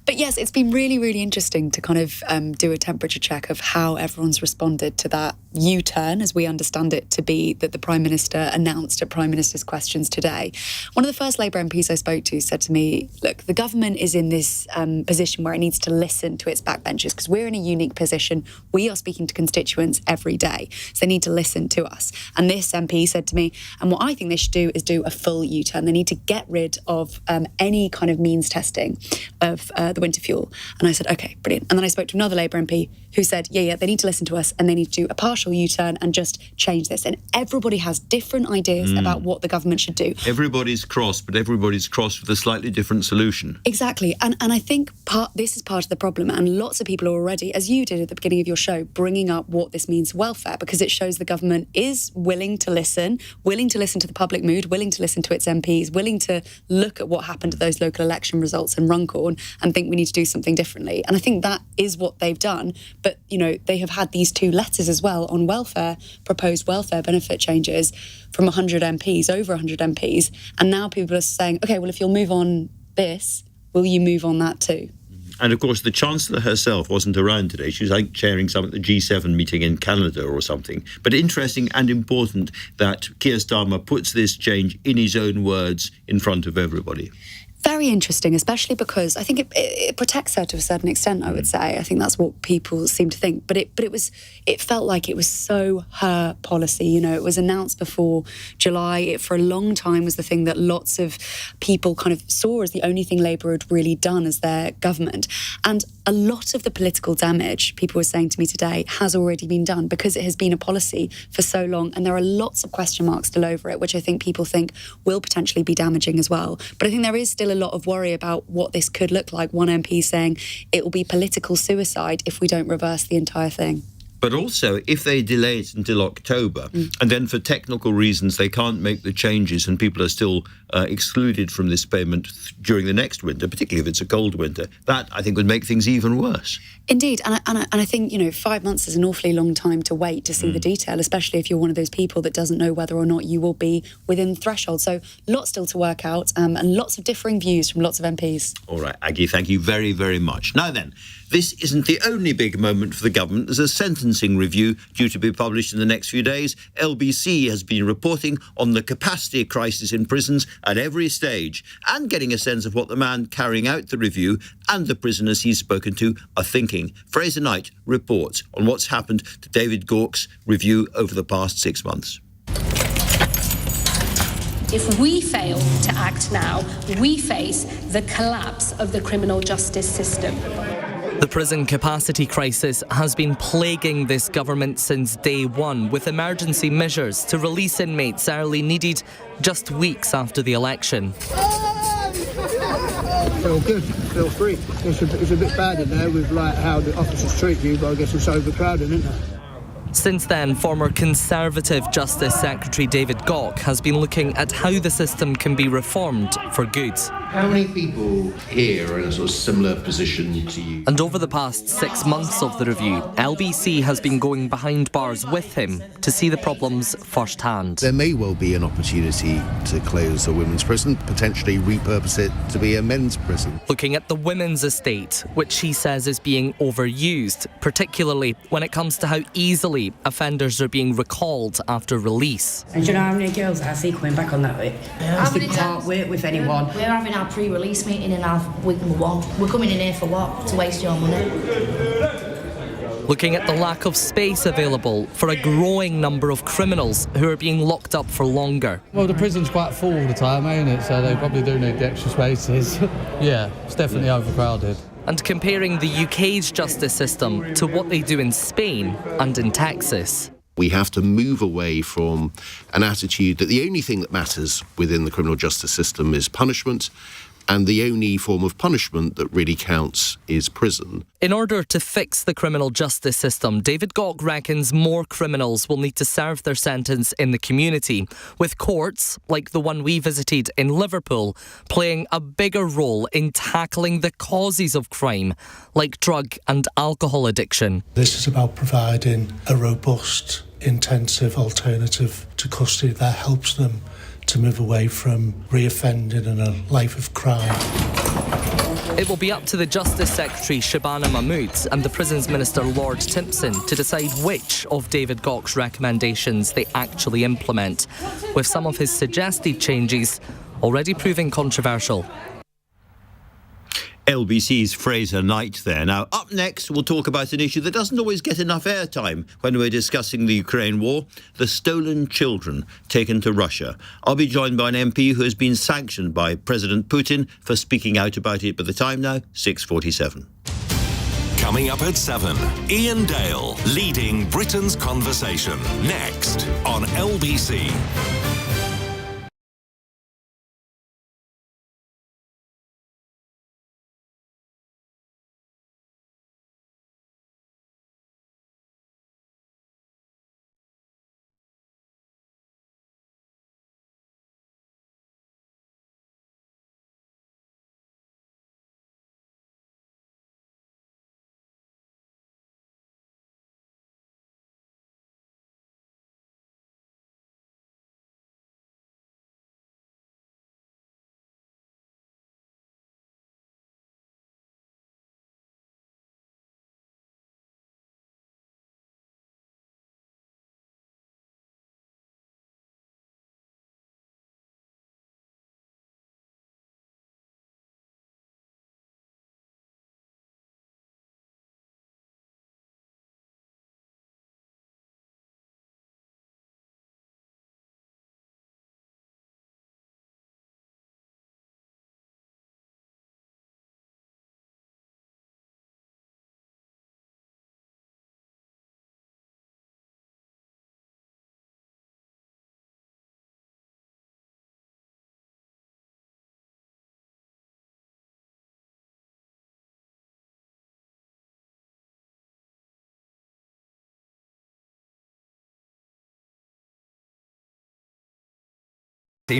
But yes, it's been really, really interesting to kind of do a temperature check of how everyone's responded to that U-turn, as we understand it to be, that the Prime Minister announced at Prime Minister's Questions today. One of the first Labour MPs I spoke to said to me, look, the government is in this position where it needs to listen to its backbenchers, because we're in a unique position. We are speaking to constituents every day, so they need to listen to us. And this MP said to me, and what I think they should do is do a full U-turn. They need to get rid of any kind of means testing of the winter fuel. And I said, OK, brilliant. And then I spoke to another Labour MP who said, yeah, they need to listen to us and they need to do a partial U-turn and just change this. And everybody has different ideas about what the government should do. Everybody's cross, but everybody's cross with a slightly different solution. Exactly. And I think this is part of the problem. And lots of people are already, as you did at the beginning of your show, bringing up what this means for welfare, because it shows the government is willing to listen to the public mood, willing to listen to its MPs, willing to look at what happened at those local election results in Runcorn and think we need to do something differently. And I think that is what they've done. But, you know, they have had these 2 letters as well on welfare, proposed welfare benefit changes from 100 MPs, over 100 MPs. And now people are saying, OK, well, if you'll move on this, will you move on that too? And, of course, the Chancellor herself wasn't around today. She was like chairing some at the G7 meeting in Canada or something. But interesting and important that Keir Starmer puts this change in his own words in front of everybody. Very interesting, especially because I think it protects her to a certain extent, I would say. I think that's what people seem to think. But it felt like it was so her policy. You know, it was announced before July. It, for a long time, was the thing that lots of people kind of saw as the only thing Labour had really done as their government. And a lot of the political damage, people were saying to me today, has already been done because it has been a policy for so long. And there are lots of question marks still over it, which I think people think will potentially be damaging as well. But I think there is still a lot of worry about what this could look like. One MP saying it will be political suicide if we don't reverse the entire thing. But also, if they delay it until October, and then for technical reasons they can't make the changes and people are still excluded from this payment during the next winter, particularly if it's a cold winter, that, I think, would make things even worse. Indeed. And I think, you know, 5 months is an awfully long time to wait to see the detail, especially if you're one of those people that doesn't know whether or not you will be within the threshold. So lots still to work out and lots of differing views from lots of MPs. All right, Aggie, thank you very, very much. Now then, this isn't the only big moment for the government. There's a sentencing review due to be published in the next few days. LBC has been reporting on the capacity crisis in prisons at every stage and getting a sense of what the man carrying out the review and the prisoners he's spoken to are thinking. Fraser Knight reports on what's happened to David Gauke's review over the past 6 months. If we fail to act now, we face the collapse of the criminal justice system. The prison capacity crisis has been plaguing this government since day one, with emergency measures to release inmates early needed just weeks after the election. Feel good, feel free. It's a bit bad in there with how the officers treat you, but I guess it's overcrowded, isn't it? Since then, former Conservative Justice Secretary David Gauke has been looking at how the system can be reformed for good. How many people here are in a sort of similar position to you? And over the past 6 months of the review, LBC has been going behind bars with him to see the problems firsthand. There may well be an opportunity to close a women's prison, potentially repurpose it to be a men's prison. Looking at the women's estate, which he says is being overused, particularly when it comes to how easily offenders are being recalled after release. And do you know how many girls I see coming back on that way? They can't work with anyone. We're having our pre-release meeting in our week number one. We're coming in here for what? To waste your money. Looking at the lack of space available for a growing number of criminals who are being locked up for longer. Well, the prison's quite full all the time, ain't it? So they probably do need the extra spaces. Yeah, it's definitely overcrowded. And comparing the UK's justice system to what they do in Spain and in Texas. We have to move away from an attitude that the only thing that matters within the criminal justice system is punishment, and the only form of punishment that really counts is prison. In order to fix the criminal justice system, David Gauke reckons more criminals will need to serve their sentence in the community, with courts, like the one we visited in Liverpool, playing a bigger role in tackling the causes of crime, like drug and alcohol addiction. This is about providing a robust, intensive alternative to custody that helps them to move away from reoffending and a life of crime. It will be up to the Justice Secretary Shabana Mahmood and the Prisons Minister Lord Timpson to decide which of David Gauke's recommendations they actually implement, with some of his suggested changes already proving controversial. LBC's Fraser Knight there. Now, up next, we'll talk about an issue that doesn't always get enough airtime when we're discussing the Ukraine war, the stolen children taken to Russia. I'll be joined by an MP who has been sanctioned by President Putin for speaking out about it. But the time now, 6:47. Coming up at 7, Ian Dale leading Britain's conversation. Next on LBC.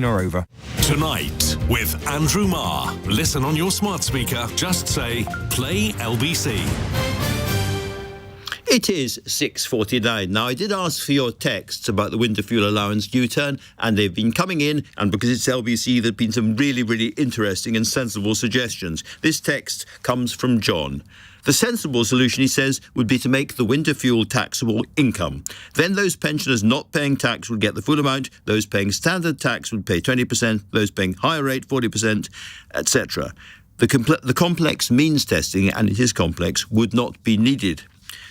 Or over. Tonight with Andrew Marr. Listen on your smart speaker. Just say, play LBC. It is 6:49. Now, I did ask for your texts about the winter fuel allowance U-turn, and they've been coming in, and because it's LBC, there have been some really, really interesting and sensible suggestions. This text comes from John. The sensible solution, he says, would be to make the winter fuel taxable income. Then those pensioners not paying tax would get the full amount, those paying standard tax would pay 20%, those paying higher rate 40%, etc. The complex means testing, and it is complex, would not be needed.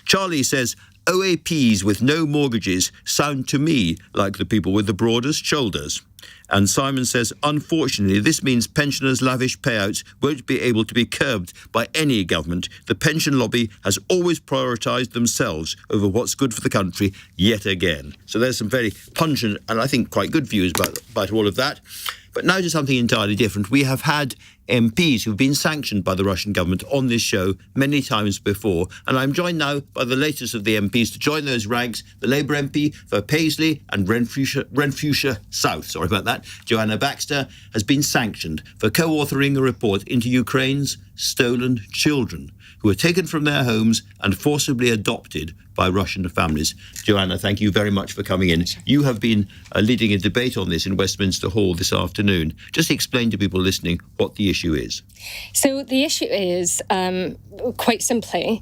Charlie says, OAPs with no mortgages sound to me like the people with the broadest shoulders. And Simon says, unfortunately, this means pensioners' lavish payouts won't be able to be curbed by any government. The pension lobby has always prioritised themselves over what's good for the country yet again. So there's some very pungent and I think quite good views about all of that. But now to something entirely different. We have had MPs who've been sanctioned by the Russian government on this show many times before. And I'm joined now by the latest of the MPs to join those ranks, the Labour MP for Paisley and Renfrewshire South. Sorry about that. Joanna Baxter has been sanctioned for co-authoring a report into Ukraine's stolen children who were taken from their homes and forcibly adopted by Russian families. Joanna, thank you very much for coming in. You have been leading a debate on this in Westminster Hall this afternoon. Just explain to people listening what the issue is. So the issue is, quite simply,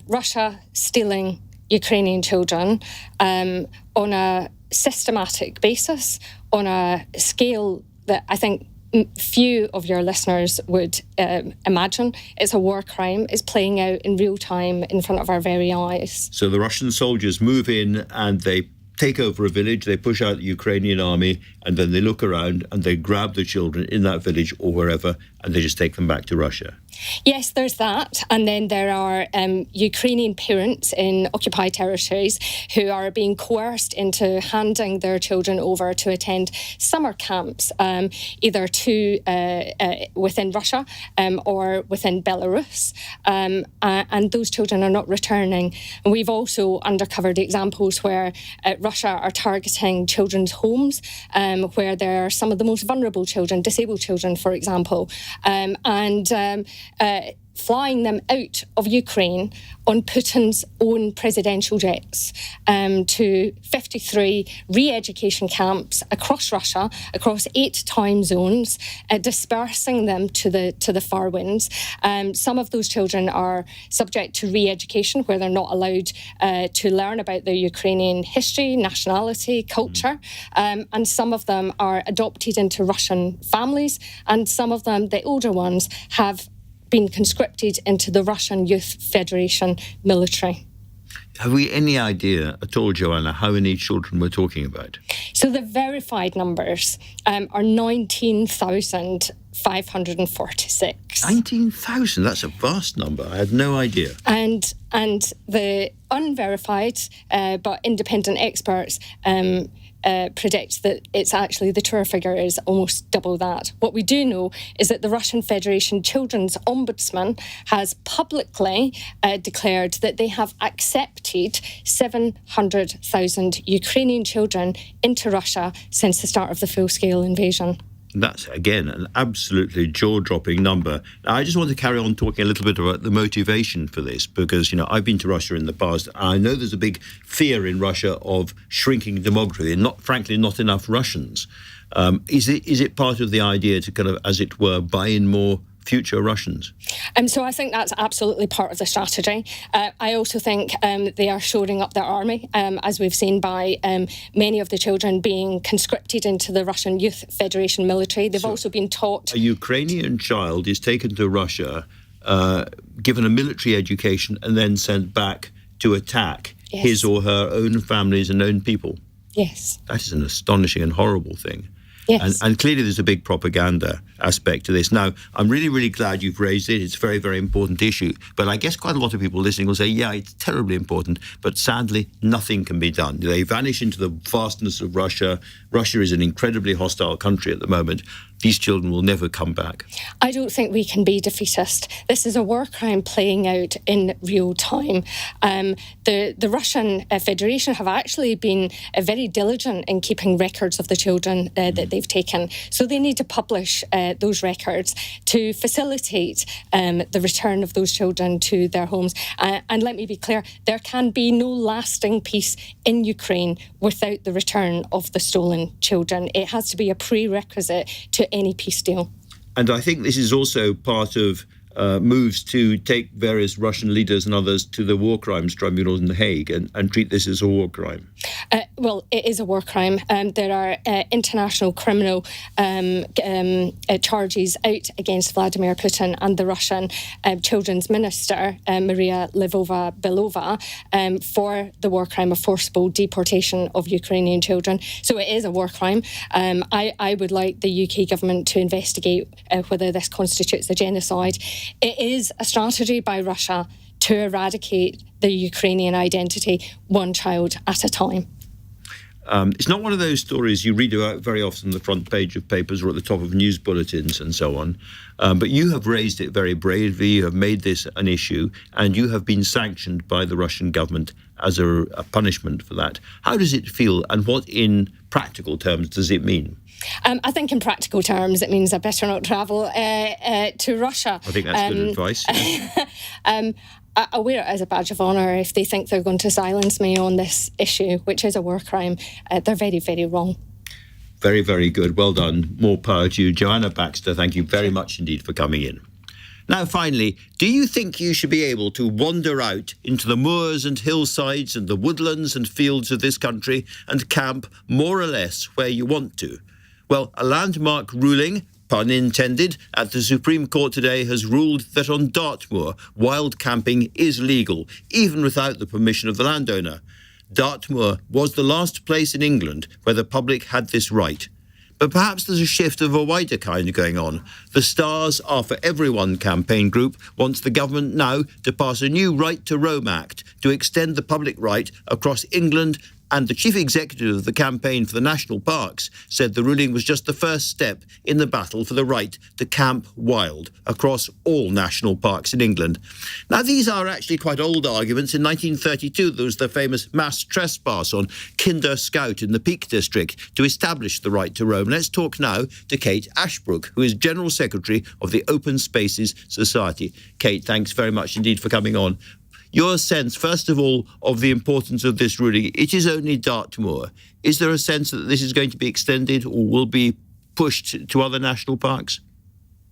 Russia stealing Ukrainian children on a systematic basis, on a scale that I think few of your listeners would imagine. It's a war crime. It's playing out in real time in front of our very eyes. So the Russian soldiers move in and they take over a village, they push out the Ukrainian army, and then they look around and they grab the children in that village or wherever, and they just take them back to Russia. Yes, there's that. And then there are Ukrainian parents in occupied territories who are being coerced into handing their children over to attend summer camps, either within Russia or within Belarus. And those children are not returning. And we've also uncovered examples where Russia are targeting children's homes, where there are some of the most vulnerable children, disabled children, for example, and flying them out of Ukraine on Putin's own presidential jets to 53 re-education camps across Russia, across 8 time zones, dispersing them to the far winds. Some of those children are subject to re-education, where they're not allowed to learn about their Ukrainian history, nationality, culture, and some of them are adopted into Russian families, and some of them, the older ones, have been conscripted into the Russian Youth Federation military. Have we any idea at all, Joanna, how many children we're talking about? So the verified numbers are 19,546. 19,000? That's a vast number. I had no idea. And the unverified but independent experts predict that it's actually the truer figure is almost double that. What we do know is that the Russian Federation Children's Ombudsman has publicly declared that they have accepted 700,000 Ukrainian children into Russia since the start of the full-scale invasion. That's, again, an absolutely jaw-dropping number. Now, I just want to carry on talking a little bit about the motivation for this, because, I've been to Russia in the past. And I know there's a big fear in Russia of shrinking demography and, frankly, not enough Russians. Is it part of the idea to kind of, as it were, buy in more future Russians? So I think that's absolutely part of the strategy. I also think they are shoring up their army, as we've seen by many of the children being conscripted into the Russian Youth Federation military. They've also been taught... A Ukrainian child is taken to Russia, given a military education, and then sent back to attack his or her own families and own people. Yes. That is an astonishing and horrible thing. Yes. And clearly there's a big propaganda aspect to this. Now, I'm really, really glad you've raised it. It's a very, very important issue. But I guess quite a lot of people listening will say, yeah, it's terribly important, but sadly, nothing can be done. They vanish into the vastness of Russia. Russia is an incredibly hostile country at the moment. these children will never come back? I don't think we can be defeatist. This is a war crime playing out in real time. The Russian Federation have actually been very diligent in keeping records of the children that they've taken. So they need to publish those records to facilitate the return of those children to their homes. And let me be clear, there can be no lasting peace in Ukraine without the return of the stolen children. It has to be a prerequisite to any peace deal. And I think this is also part of moves to take various Russian leaders and others to the war crimes tribunal in The Hague and treat this as a war crime. Well, it is a war crime. There are international criminal charges out against Vladimir Putin and the Russian children's minister, Maria Lvova-Belova, for the war crime of forcible deportation of Ukrainian children. So it is a war crime. I would like the UK government to investigate whether this constitutes a genocide. It is a strategy by Russia to eradicate the Ukrainian identity one child at a time. It's not one of those stories you read about very often on the front page of papers or at the top of news bulletins and so on. But you have raised it very bravely. You have made this an issue, and you have been sanctioned by the Russian government as a punishment for that. How does it feel, and what in practical terms does it mean? I think in practical terms it means I better not travel to Russia. I think that's good advice. I wear it as a badge of honour. If they think they're going to silence me on this issue, which is a war crime, they're very, very wrong. Very, very good. Well done. More power to you. Joanna Baxter, thank you very much indeed for coming in. Now, finally, do you think you should be able to wander out into the moors and hillsides and the woodlands and fields of this country and camp more or less where you want to? Well, a landmark ruling, pun intended, at the Supreme Court today has ruled that on Dartmoor, wild camping is legal, even without the permission of the landowner. Dartmoor was the last place in England where the public had this right. But perhaps there's a shift of a wider kind going on. The Stars Are For Everyone campaign group wants the government now to pass a new Right to Roam Act to extend the public right across England, and the chief executive of the campaign for the national parks said the ruling was just the first step in the battle for the right to camp wild across all national parks in England. Now, these are actually quite old arguments. In 1932, there was the famous mass trespass on Kinder Scout in the Peak District to establish the right to roam. Let's talk now to Kate Ashbrook, who is General Secretary of the Open Spaces Society. Kate, thanks very much indeed for coming on. Your sense, first of all, of the importance of this ruling. It is only Dartmoor. Is there a sense that this is going to be extended or will be pushed to other national parks?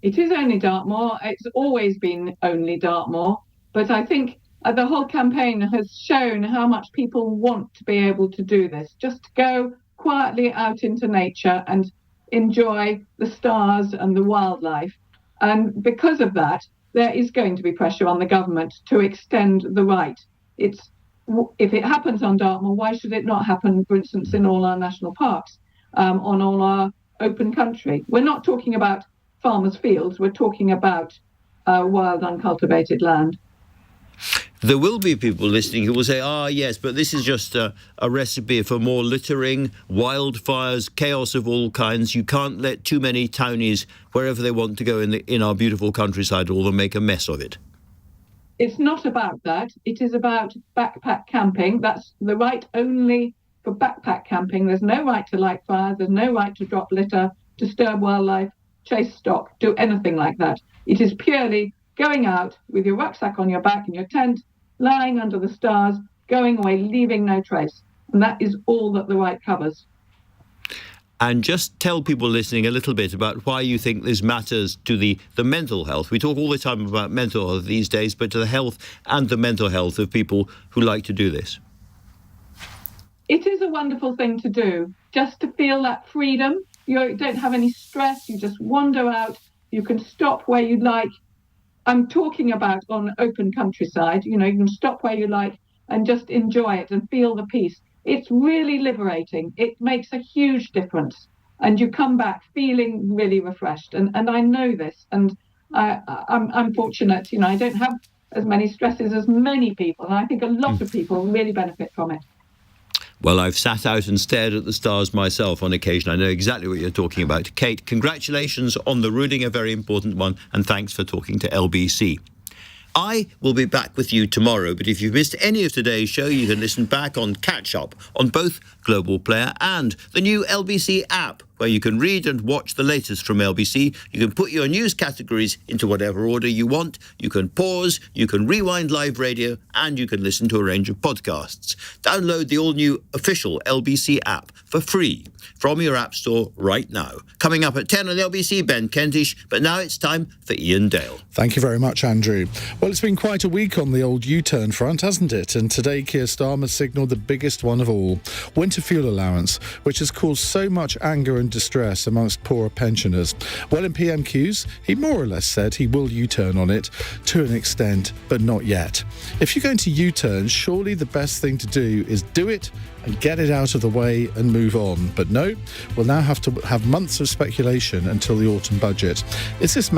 It is only Dartmoor. It's always been only Dartmoor. But I think the whole campaign has shown how much people want to be able to do this, just to go quietly out into nature and enjoy the stars and the wildlife. And because of that, there is going to be pressure on the government to extend the right. If it happens on Dartmoor, why should it not happen, for instance, in all our national parks, on all our open country? We're not talking about farmers' fields, we're talking about wild, uncultivated land. There will be people listening who will say, yes, but this is just a recipe for more littering, wildfires, chaos of all kinds. You can't let too many townies, wherever they want to go in our beautiful countryside, or they'll make a mess of it. It's not about that. It is about backpack camping. That's the right only for backpack camping. There's no right to light fires. There's no right to drop litter, disturb wildlife, chase stock, do anything like that. It is purely going out with your rucksack on your back and your tent, lying under the stars, going away, leaving no trace. And that is all that the right covers. And just tell people listening a little bit about why you think this matters to the mental health. We talk all the time about mental health these days, but to the health and the mental health of people who like to do this. It is a wonderful thing to do, just to feel that freedom. You don't have any stress. You just wander out. You can stop where you like. I'm talking about on open countryside. You can stop where you like and just enjoy it and feel the peace. It's really liberating. It makes a huge difference. And you come back feeling really refreshed. And I know this. And I'm fortunate. I don't have as many stresses as many people. And I think a lot of people really benefit from it. Well, I've sat out and stared at the stars myself on occasion. I know exactly what you're talking about. Kate, congratulations on the ruling, a very important one, and thanks for talking to LBC. I will be back with you tomorrow, but if you've missed any of today's show, you can listen back on Catch Up on both Global Player and the new LBC app, where you can read and watch the latest from LBC. You can put your news categories into whatever order you want. You can pause, you can rewind live radio, and you can listen to a range of podcasts. Download the all-new official LBC app for free from your app store right now. Coming up at 10 on LBC, Ben Kentish, but now it's time for Ian Dale. Thank you very much, Andrew. Well, it's been quite a week on the old U-turn front, hasn't it? And today, Keir Starmer signalled the biggest one of all, winter fuel allowance, which has caused so much anger and distress amongst poorer pensioners. Well, in PMQs, he more or less said he will U-turn on it to an extent, but not yet. If you're going to U-turn, surely the best thing to do is do it and get it out of the way and move on. But no, we'll now have to have months of speculation until the autumn budget. Is this